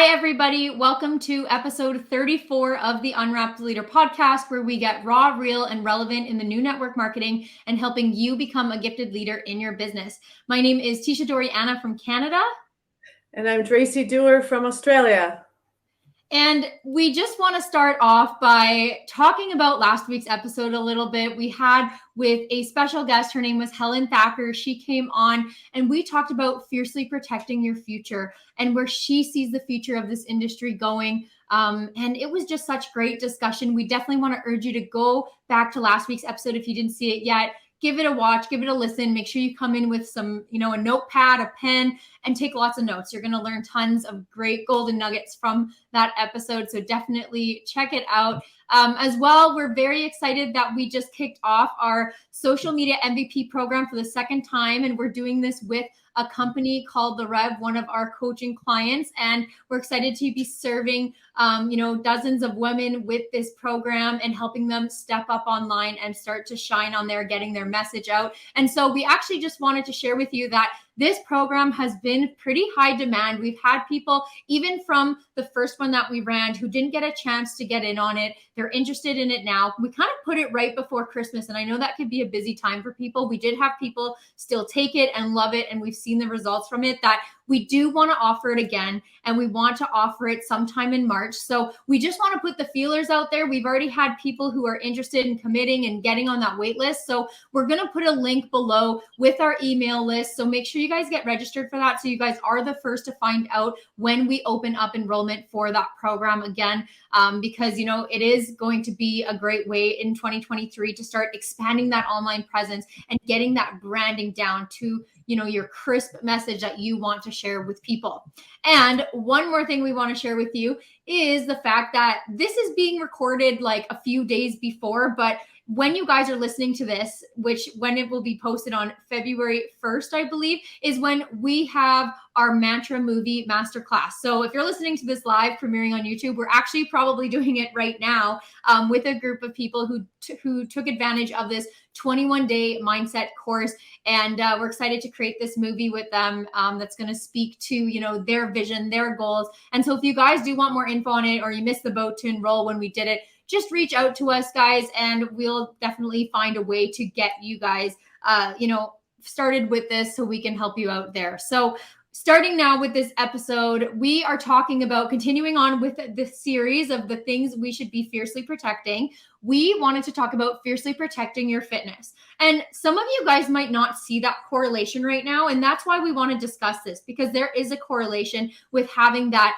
Hi, everybody. Welcome to episode 34 of the Unwrapped Leader Podcast, where we get raw, real, and relevant in the new network marketing and helping you become a gifted leader in your business. My name is Teisha Dorianna from Canada. And I'm Dracy Dewar from Australia. And we just want to start off by talking about last week's episode a little bit. We had with a special guest. Her name was Helen Thacker. She came on and we talked about fiercely protecting your future and where she sees the future of this industry going. And it was just such great discussion. We definitely want to urge you to go back to last week's episode if you didn't see it yet. Give it a watch, give it a listen. Make sure you come in with some, a notepad, a pen, and take lots of notes. You're going to learn tons of great golden nuggets from that episode. So definitely check it out. As well, we're very excited that we just kicked off our social media MVP program for the second time. And we're doing this with a company called The Rev, one of our coaching clients. And we're excited to be serving, dozens of women with this program and helping them step up online and start to shine on there, getting their message out. And so we actually just wanted to share with you that this program has been pretty high demand. We've had people, even from the first one that we ran, who didn't get a chance to get in on it. They're interested in it now. We kind of put it right before Christmas, and I know that could be a busy time for people. We did have people still take it and love it, and we've seen the results from it, that we do want to offer it again, and we want to offer it sometime in March. So we just want to put the feelers out there. We've already had people who are interested in committing and getting on that wait list. So we're going to put a link below with our email list. So make sure you guys get registered for that, so you guys are the first to find out when we open up enrollment for that program again, because it is going to be a great way in 2023 to start expanding that online presence and getting that branding down to your crisp message that you want to share with people. And one more thing we want to share with you is the fact that this is being recorded like a few days before, but when you guys are listening to this, which when it will be posted on February 1st, I believe, is when we have our mantra movie masterclass. So if you're listening to this live premiering on YouTube, we're actually probably doing it right now with a group of people who took advantage of this 21-day mindset course. And we're excited to create this movie with them that's going to speak to, their vision, their goals. And so if you guys do want more info on it, or you missed the boat to enroll when we did it, just reach out to us, guys, and we'll definitely find a way to get you guys, started with this so we can help you out there. So starting now with this episode, we are talking about continuing on with the series of the things we should be fiercely protecting. We wanted to talk about fiercely protecting your fitness. And some of you guys might not see that correlation right now. And that's why we want to discuss this, because there is a correlation with having that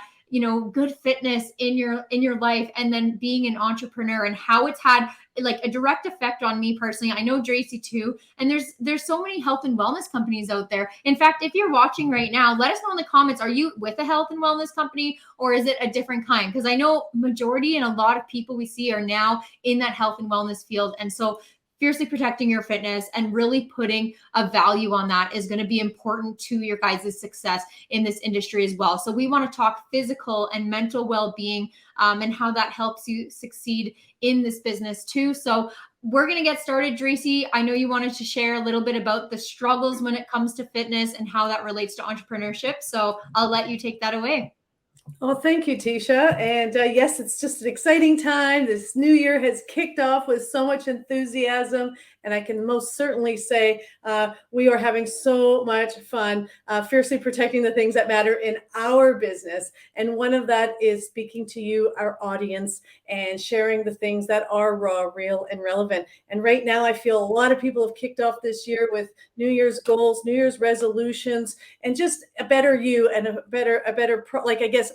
good fitness in your life and then being an entrepreneur, and how it's had like a direct effect on me personally. I know Dracy too. And there's so many health and wellness companies out there. In fact, if you're watching right now, let us know in the comments, are you with a health and wellness company, or is it a different kind? Because I know majority and a lot of people we see are now in that health and wellness field. And so fiercely protecting your fitness and really putting a value on that is going to be important to your guys' success in this industry as well. So we want to talk physical and mental well-being and how that helps you succeed in this business too. So we're going to get started. Dracy, I know you wanted to share a little bit about the struggles when it comes to fitness and how that relates to entrepreneurship. So I'll let you take that away. Well, thank you, Teisha. And yes, it's just an exciting time. This new year has kicked off with so much enthusiasm. And I can most certainly say we are having so much fun fiercely protecting the things that matter in our business. And one of that is speaking to you, our audience, and sharing the things that are raw, real, and relevant. And right now, I feel a lot of people have kicked off this year with New Year's goals, New Year's resolutions, and just a better you and a better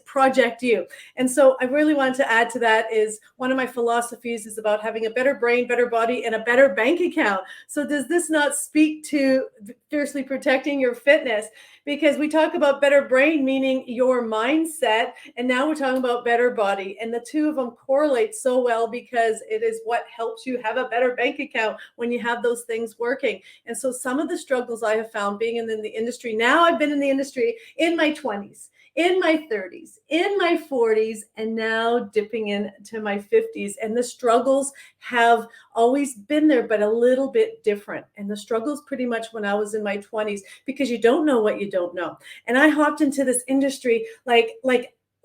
project you. And so I really wanted to add to that is one of my philosophies is about having a better brain, better body, and a better bank account. So does this not speak to fiercely protecting your fitness? Because we talk about better brain, meaning your mindset, and now we're talking about better body. And the two of them correlate so well because it is what helps you have a better bank account when you have those things working. And so some of the struggles I have found being in the industry, now I've been in the industry in my 20s, in my 30s, in my 40s, and now dipping into my 50s. And the struggles have always been there, but a little bit different. And the struggles pretty much when I was in my 20s, because you don't know what you don't know. And I hopped into this industry like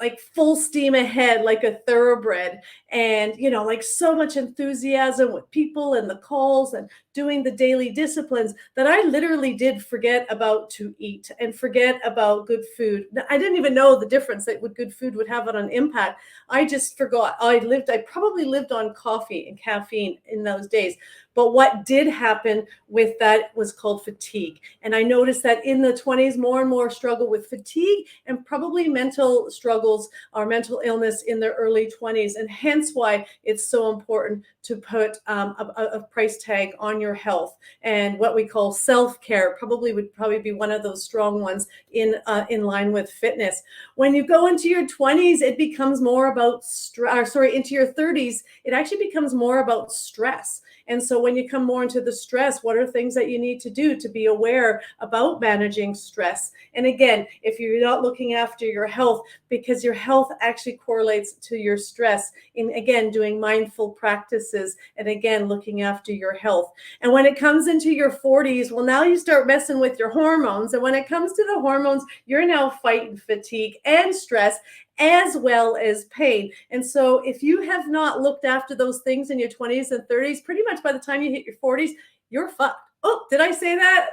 like full steam ahead, like a thoroughbred, and like so much enthusiasm with people and the calls and doing the daily disciplines that I literally did forget about to eat and forget about good food. I didn't even know the difference that what good food would have on an impact. I just forgot. I probably lived on coffee and caffeine in those days. But what did happen with that was called fatigue. And I noticed that in the 20s, more and more struggle with fatigue and probably mental struggles or mental illness in their early 20s. And hence why it's so important to put a price tag on your health. And what we call self-care would be one of those strong ones in line with fitness. When you go into your 20s, it becomes more about into your 30s, it actually becomes more about stress. And so when you come more into the stress, what are things that you need to do to be aware about managing stress? And again, if you're not looking after your health, because your health actually correlates to your stress, in again doing mindful practices and again looking after your health. And when it comes into your 40s, well, now you start messing with your hormones. And when it comes to the hormones, you're now fighting fatigue and stress as well as pain. And so if you have not looked after those things in your 20s and 30s, pretty much by the time you hit your 40s, you're fucked. Oh, did I say that?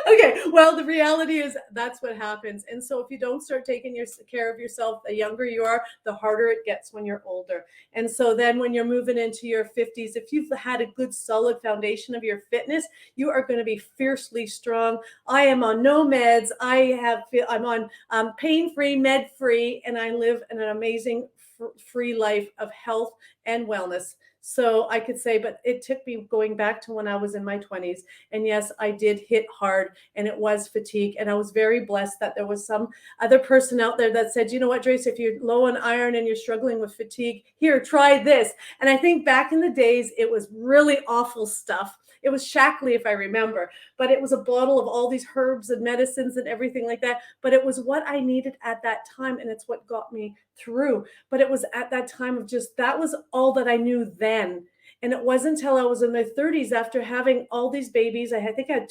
Okay, well, the reality is that's what happens. And so if you don't start taking care of yourself, the younger you are, the harder it gets when you're older. And so then when you're moving into your 50s, if you've had a good solid foundation of your fitness, you are going to be fiercely strong. I am on no meds. I'm on pain-free, med-free, and I live an amazing free life of health and wellness. So I could say, but it took me going back to when I was in my 20s. And yes, I did hit hard, and it was fatigue. And I was very blessed that there was some other person out there that said, you know what, Dracy, if you're low on iron and you're struggling with fatigue, here, try this. And I think back in the days, it was really awful stuff. It was Shackley, if I remember, but it was a bottle of all these herbs and medicines and everything like that. But it was what I needed at that time, and it's what got me through. But it was at that time of just, that was all that I knew then. And it wasn't until I was in my 30s, after having all these babies, I think I had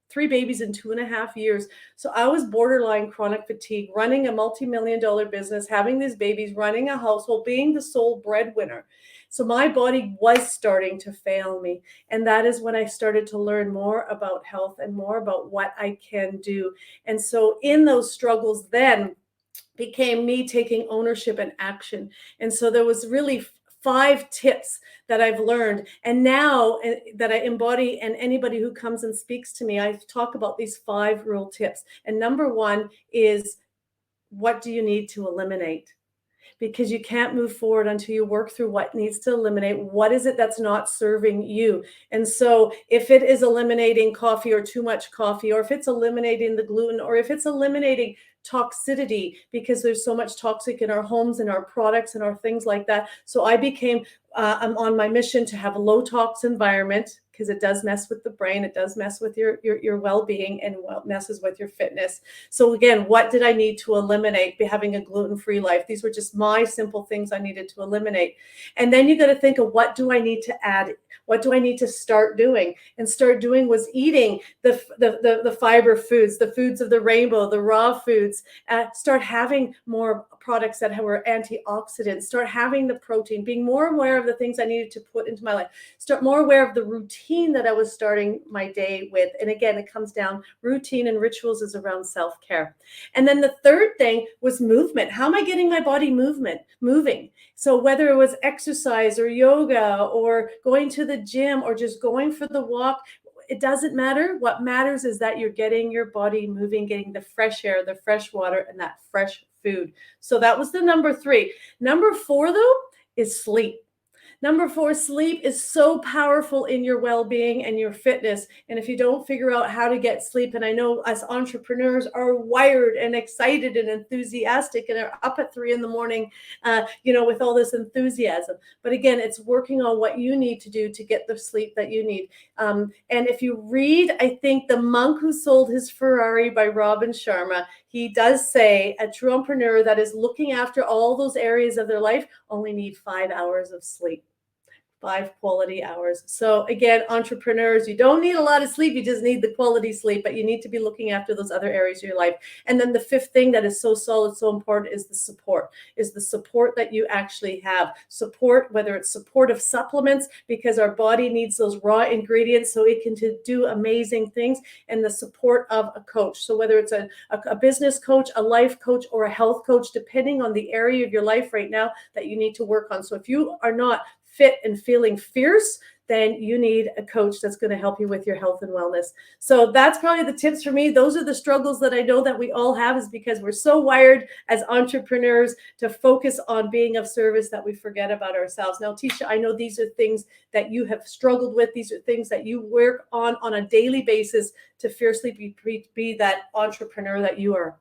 three babies in 2.5 years. So I was borderline chronic fatigue, running a multi-million-dollar business, having these babies, running a household, being the sole breadwinner. So my body was starting to fail me. And that is when I started to learn more about health and more about what I can do. And so in those struggles then became me taking ownership and action. And so there was really 5 tips that I've learned. And now that I embody, and anybody who comes and speaks to me, I talk about these 5 real tips. And number 1 is, what do you need to eliminate? Because you can't move forward until you work through what needs to eliminate. What is it that's not serving you? And so if it is eliminating coffee or too much coffee, or if it's eliminating the gluten, or if it's eliminating toxicity, because there's so much toxic in our homes and our products and our things like that. So I'm on my mission to have a low tox environment, because it does mess with the brain. It does mess with your well-being, and messes with your fitness. So again, what did I need to eliminate by having a gluten-free life? These were just my simple things I needed to eliminate. And then you got to think of, what do I need to add? What do I need to start doing? And start doing was eating the fiber foods, the foods of the rainbow, the raw foods. Start having more products that were antioxidants. Start having the protein, being more aware of the things I needed to put into my life. Start more aware of the routine that I was starting my day with. And again, it comes down, routine and rituals is around self-care. And then the third thing was movement. How am I getting my body moving? So whether it was exercise or yoga or going to the gym or just going for the walk, it doesn't matter. What matters is that you're getting your body moving, getting the fresh air, the fresh water, and that fresh food. So that was the number 3. Number 4, though, is sleep. Number 4, sleep is so powerful in your well-being and your fitness. And if you don't figure out how to get sleep, and I know us entrepreneurs are wired and excited and enthusiastic and are up at 3 a.m, with all this enthusiasm. But again, it's working on what you need to do to get the sleep that you need. And if you read, I think, The Monk Who Sold His Ferrari by Robin Sharma, he does say a true entrepreneur that is looking after all those areas of their life only need 5 hours of sleep. 5 quality hours. So again, entrepreneurs, you don't need a lot of sleep. You just need the quality sleep, but you need to be looking after those other areas of your life. And then the fifth thing that is so solid, so important is the support that you actually have. Support, whether it's support of supplements, because our body needs those raw ingredients so it can do amazing things, and the support of a coach. So whether it's a business coach, a life coach, or a health coach, depending on the area of your life right now that you need to work on. So if you are not fit and feeling fierce, then you need a coach that's going to help you with your health and wellness. So that's probably the tips for me. Those are the struggles that I know that we all have, is because we're so wired as entrepreneurs to focus on being of service that we forget about ourselves. Now, Teisha, I know these are things that you have struggled with. These are things that you work on a daily basis to fiercely be that entrepreneur that you are.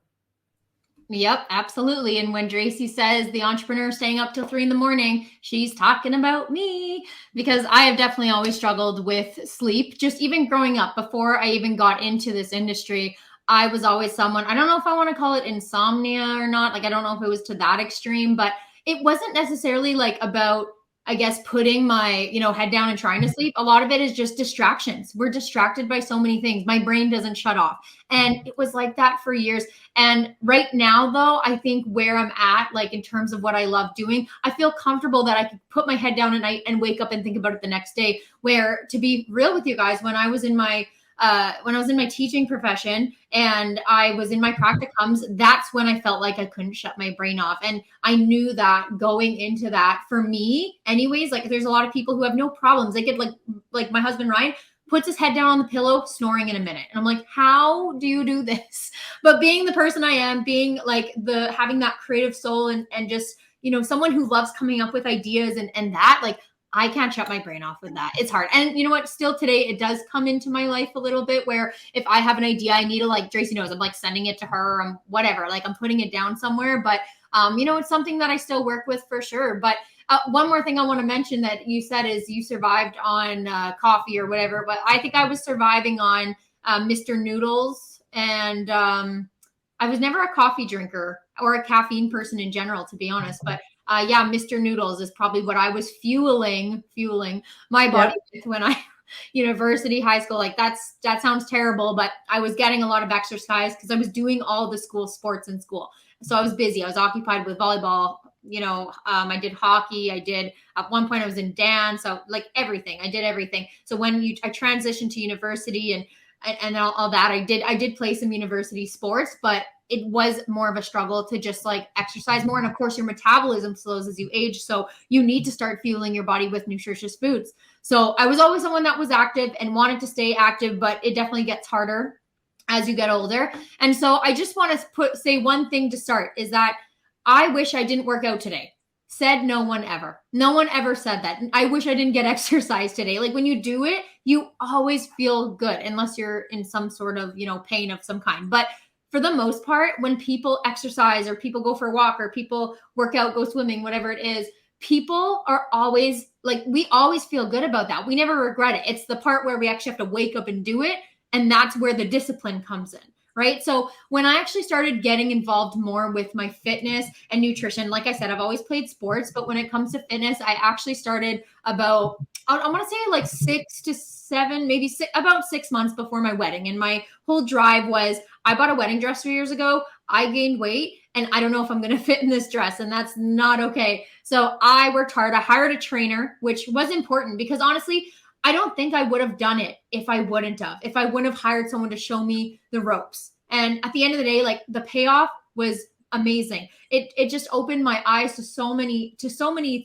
Yep, absolutely. And when Dracy says the entrepreneur staying up till 3 a.m, she's talking about me, because I have definitely always struggled with sleep. Just even growing up, before I even got into this industry, I was always someone, I don't know if I want to call it insomnia or not. Like, I don't know if it was to that extreme, but it wasn't necessarily like about, I guess, putting my, head down and trying to sleep. A lot of it is just distractions. We're distracted by so many things. My brain doesn't shut off. And it was like that for years. And right now, though, I think where I'm at, like in terms of what I love doing, I feel comfortable that I can put my head down at night and wake up and think about it the next day. Where, to be real with you guys, when I was in my teaching profession and I was in my practicums, that's when I felt like I couldn't shut my brain off. And I knew that going into that, for me anyways, like there's a lot of people who have no problems. They could like my husband, Ryan, puts his head down on the pillow, snoring in a minute. And I'm like, how do you do this? But being the person I am, being like having that creative soul and just, someone who loves coming up with ideas and that, like, I can't shut my brain off with that. It's hard. And you know what? Still today, it does come into my life a little bit where if I have an idea, I need to, like Dracy knows, I'm like sending it to her or whatever, like I'm putting it down somewhere. But, it's something that I still work with for sure. But one more thing I want to mention that you said is you survived on coffee or whatever. But I think I was surviving on Mr. Noodles. And I was never a coffee drinker or a caffeine person in general, to be honest. But Mr. Noodles is probably what I was fueling my body with when I university, high school. Like that sounds terrible, but I was getting a lot of exercise because I was doing all the school sports in school. So I was busy. I was occupied with volleyball. I did hockey. At one point I was in dance. So like everything, I did everything. So when I transitioned to university and all that, I did play some university sports, but it was more of a struggle to just like exercise more. And of course your metabolism slows as you age. So you need to start fueling your body with nutritious foods. So I was always someone that was active and wanted to stay active, but it definitely gets harder as you get older. And so I just want to say one thing to start is that I wish I didn't work out today. Said no one ever. No one ever said that. I wish I didn't get exercise today. Like when you do it, you always feel good unless you're in some sort of, pain of some kind. But for the most part, when people exercise or people go for a walk or people work out, go swimming, whatever it is, people are always like, we always feel good about that. We never regret it. It's the part where we actually have to wake up and do it. And that's where the discipline comes in. Right. So when I actually started getting involved more with my fitness and nutrition, like I said, I've always played sports, but when it comes to fitness, I actually started about, I want to say like 6 to 7, maybe about 6 months before my wedding. And my whole drive was, I bought a wedding dress 3 years ago. I gained weight and I don't know if I'm going to fit in this dress, and that's not okay. So I worked hard. I hired a trainer, which was important because honestly, I don't think I would have done it if I wouldn't have hired someone to show me the ropes. And at the end of the day, like the payoff was amazing. It just opened my eyes to so many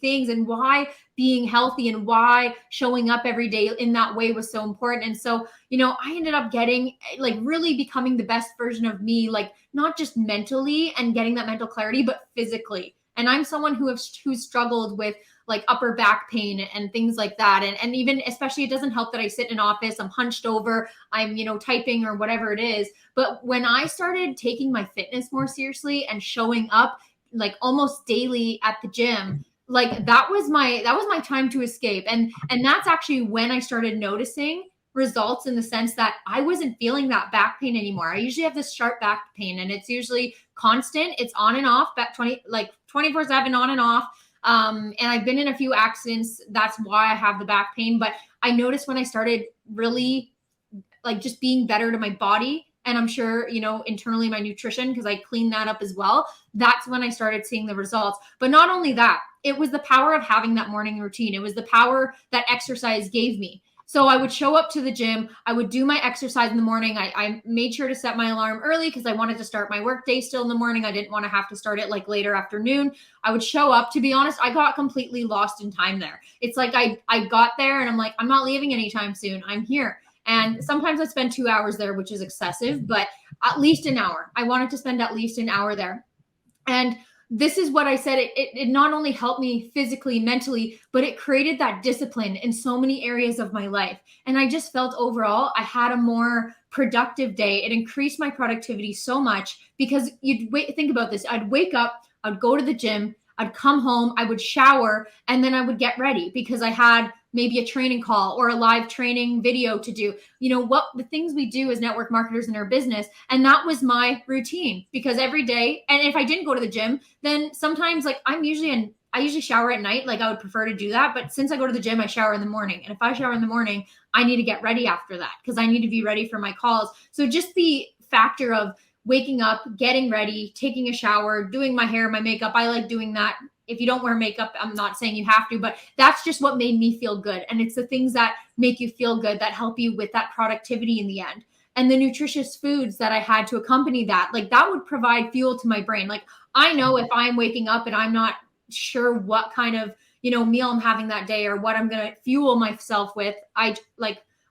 things and why being healthy and why showing up every day in that way was so important. And so, I ended up getting like really becoming the best version of me, like not just mentally and getting that mental clarity, but physically. And I'm someone who's struggled with like upper back pain and things like that. And even especially it doesn't help that I sit in an office, I'm hunched over, I'm, typing or whatever it is. But when I started taking my fitness more seriously and showing up like almost daily at the gym, like that was my time to escape. And that's actually when I started noticing results in the sense that I wasn't feeling that back pain anymore. I usually have this sharp back pain and it's usually constant. It's on and off, 24/7 on and off. And I've been in a few accidents. That's why I have the back pain. But I noticed when I started really like just being better to my body, and I'm sure, internally my nutrition, because I cleaned that up as well. That's when I started seeing the results. But not only that, it was the power of having that morning routine. It was the power that exercise gave me. So I would show up to the gym. I would do my exercise in the morning. I made sure to set my alarm early because I wanted to start my work day still in the morning. I didn't want to have to start it like later afternoon. I would show up. To be honest, I got completely lost in time there. It's like I got there and I'm like, I'm not leaving anytime soon. I'm here. And sometimes I spend 2 hours there, which is excessive, but at least an hour. I wanted to spend at least an hour there. And this is what I said. It not only helped me physically, mentally, but it created that discipline in so many areas of my life. And I just felt overall, I had a more productive day. It increased my productivity so much because think about this. I'd wake up, I'd go to the gym, I'd come home, I would shower, and then I would get ready because I had maybe a training call or a live training video to do, what the things we do as network marketers in our business. And that was my routine because every day, and if I didn't go to the gym, then sometimes I usually shower at night. Like I would prefer to do that. But since I go to the gym, I shower in the morning. And if I shower in the morning, I need to get ready after that because I need to be ready for my calls. So just the factor of waking up, getting ready, taking a shower, doing my hair, my makeup. I like doing that. If you don't wear makeup, I'm not saying you have to, but that's just what made me feel good. And it's the things that make you feel good that help you with that productivity in the end. And the nutritious foods that I had to accompany that, that would provide fuel to my brain. I know if I'm waking up and I'm not sure what kind of, meal I'm having that day or what I'm going to fuel myself with, I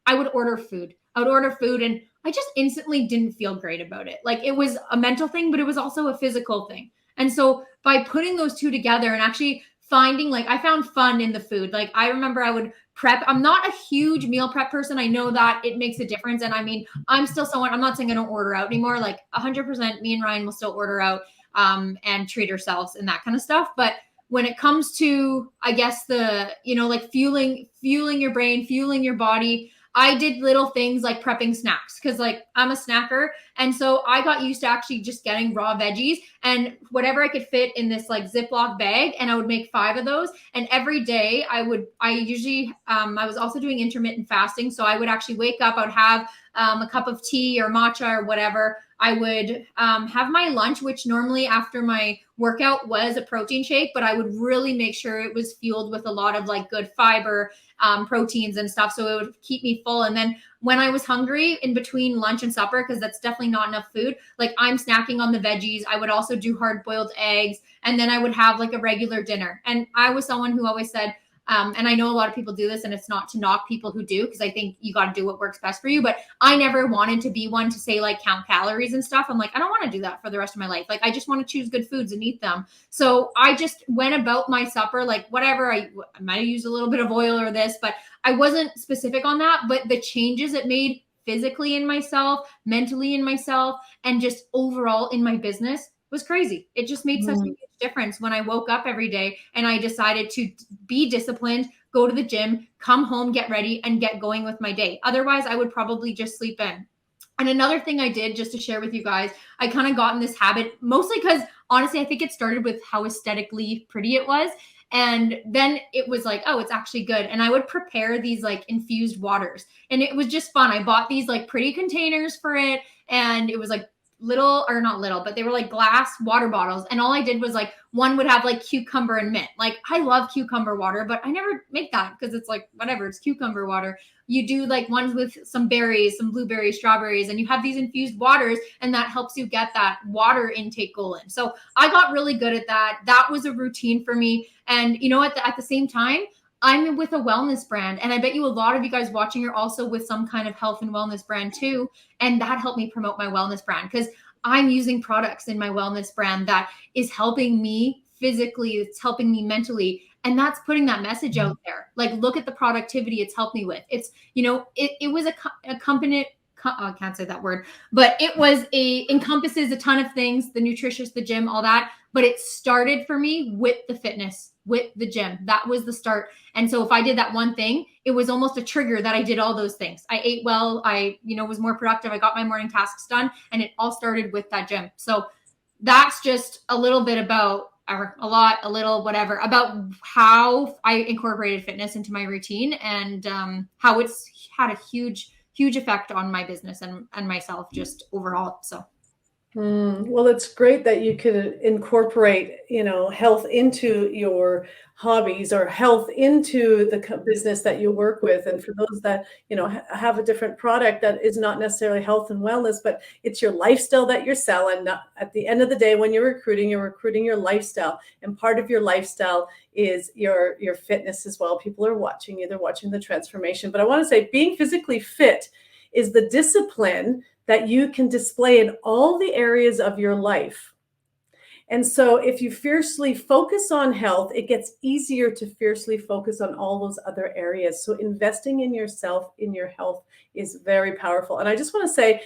would order food. I would order food and I just instantly didn't feel great about it. It was a mental thing, but it was also a physical thing. And so by putting those two together and actually finding, I found fun in the food. I remember I would prep. I'm not a huge meal prep person. I know that it makes a difference. And I mean, I'm still someone, I'm not saying I don't order out anymore. 100% me and Ryan will still order out and treat ourselves and that kind of stuff. But when it comes to, I guess the, fueling your brain, fueling your body, I did little things like prepping snacks because I'm a snacker. And so I got used to actually just getting raw veggies and whatever I could fit in this Ziploc bag. And I would make 5 of those. And every day I was also doing intermittent fasting. So I would actually wake up, I would have a cup of tea or matcha or whatever. I would have my lunch, which normally after my workout was a protein shake, but I would really make sure it was fueled with a lot of good fiber, proteins and stuff. So it would keep me full. And then when I was hungry in between lunch and supper, because that's definitely not enough food, I'm snacking on the veggies. I would also do hard boiled eggs. And then I would have a regular dinner. And I was someone who always said, and I know a lot of people do this and it's not to knock people who do, because I think you got to do what works best for you. But I never wanted to be one to say count calories and stuff. I'm I don't want to do that for the rest of my life. I just want to choose good foods and eat them. So I just went about my supper, whatever. I might have used a little bit of oil or this, but I wasn't specific on that. But the changes it made physically in myself, mentally in myself, and just overall in my business was crazy. It just made such a huge difference when I woke up every day and I decided to be disciplined, go to the gym, come home, get ready, and get going with my day. Otherwise, I would probably just sleep in. And another thing I did, just to share with you guys, I kind of got in this habit, mostly because honestly, I think it started with how aesthetically pretty it was. And then it was oh, it's actually good. And I would prepare these infused waters. And it was just fun. I bought these pretty containers for it. And it was little, or not little, but they were glass water bottles. And all I did was one would have cucumber and mint. I love cucumber water, but I never make that because it's whatever, it's cucumber water. You do ones with some berries, some blueberries, strawberries, and you have these infused waters, and that helps you get that water intake going. So I got really good at that. That was a routine for me. And at the same time, I'm with a wellness brand, and I bet you a lot of you guys watching are also with some kind of health and wellness brand too. And that helped me promote my wellness brand because I'm using products in my wellness brand that is helping me physically, it's helping me mentally. And that's putting that message out there. Look at the productivity it's helped me with. It's, it was a company, I can't say that word, but it encompasses a ton of things, the nutritious, the gym, all that. But it started for me with the fitness, with the gym. That was the start. And so if I did that one thing, it was almost a trigger that I did all those things. I ate well. I, was more productive. I got my morning tasks done, and it all started with that gym. So that's just a little bit about a lot, a little, whatever, about how I incorporated fitness into my routine and how it's had a huge effect on my business and myself just overall. So. Well, it's great that you could incorporate, health into your hobbies or health into the business that you work with. And for those that, have a different product that is not necessarily health and wellness, but it's your lifestyle that you're selling. At the end of the day, when you're recruiting your lifestyle. And part of your lifestyle is your fitness as well. People are watching you, they're watching the transformation. But I want to say being physically fit is the discipline that you can display in all the areas of your life. And so if you fiercely focus on health, it gets easier to fiercely focus on all those other areas. So investing in yourself, in your health is very powerful. And I just want to say,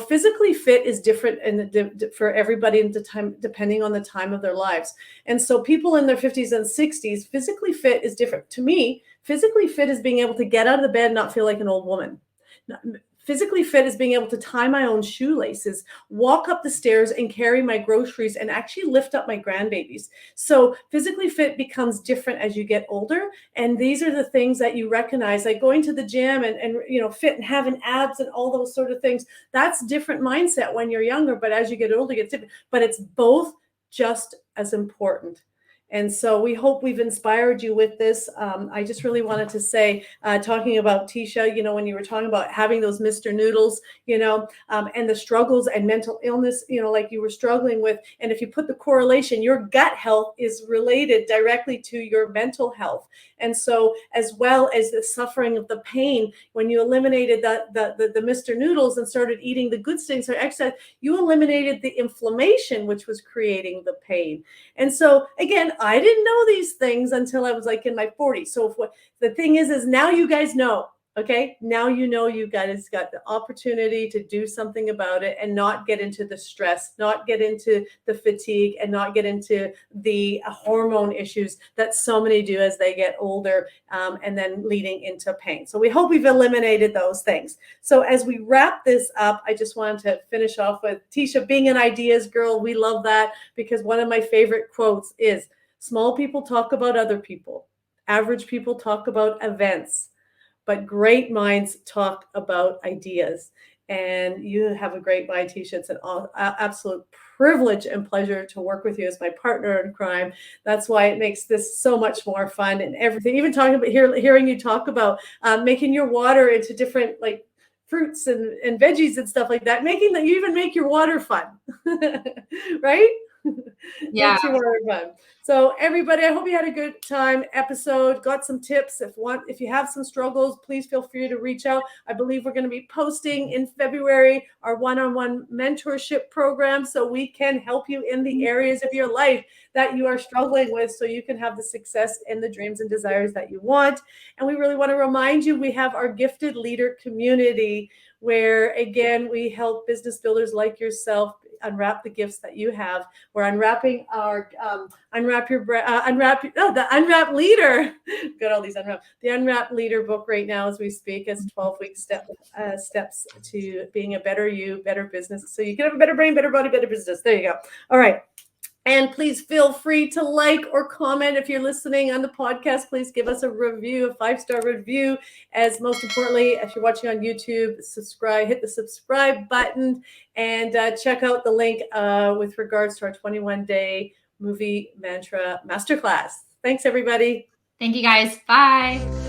physically fit is different for everybody in the time, depending on the time of their lives. And so people in their 50s and 60s, physically fit is different. To me, physically fit is being able to get out of the bed and not feel like an old woman. Physically fit is being able to tie my own shoelaces, walk up the stairs and carry my groceries and actually lift up my grandbabies. So physically fit becomes different as you get older. And these are the things that you recognize, like going to the gym and fit and having abs and all those sort of things. That's different mindset when you're younger, but as you get older, it gets different. But it's both just as important. And so we hope we've inspired you with this. I just really wanted to say, talking about Teisha, when you were talking about having those Mr. Noodles, and the struggles and mental illness, like you were struggling with. And if you put the correlation, your gut health is related directly to your mental health. And so as well as the suffering of the pain, when you eliminated the Mr. Noodles and started eating the good things or exercise, you eliminated the inflammation, which was creating the pain. And so again, I didn't know these things until I was like in my 40s. So the thing is now you guys know. Okay, now you guys got the opportunity to do something about it and not get into the stress, not get into the fatigue, and not get into the hormone issues that so many do as they get older, and then leading into pain. So we hope we've eliminated those things. So as we wrap this up, I just wanted to finish off with Teisha being an ideas girl. We love that because one of my favorite quotes is, small people talk about other people. Average people talk about events. But great minds talk about ideas. And you have a great mind, Teisha. It's an absolute privilege and pleasure to work with you as my partner in crime. That's why it makes this so much more fun and everything. Even talking about hearing you talk about making your water into different like fruits and veggies and stuff like that, you even make your water fun, right? Yeah. Makes your water fun. So everybody, I hope you had a good time episode, got some tips. If you have some struggles, please feel free to reach out. I believe we're going to be posting in February our one-on-one mentorship program so we can help you in the areas of your life that you are struggling with so you can have the success and the dreams and desires that you want. And we really want to remind you, we have our gifted leader community where, again, we help business builders like yourself unwrap the gifts that you have. We're unwrapping our the Unwrapped Leader. Got all these unwrapped. The Unwrapped Leader book right now as we speak as 12-week steps to being a better you, better business. So you can have a better brain, better body, better business. There you go. All right. And please feel free to like or comment if you're listening on the podcast. Please give us a review, a 5-star review. As most importantly, if you're watching on YouTube, subscribe, hit the subscribe button, and check out the link with regards to our 21-day movie mantra masterclass. Thanks, everybody. Thank you, guys. Bye.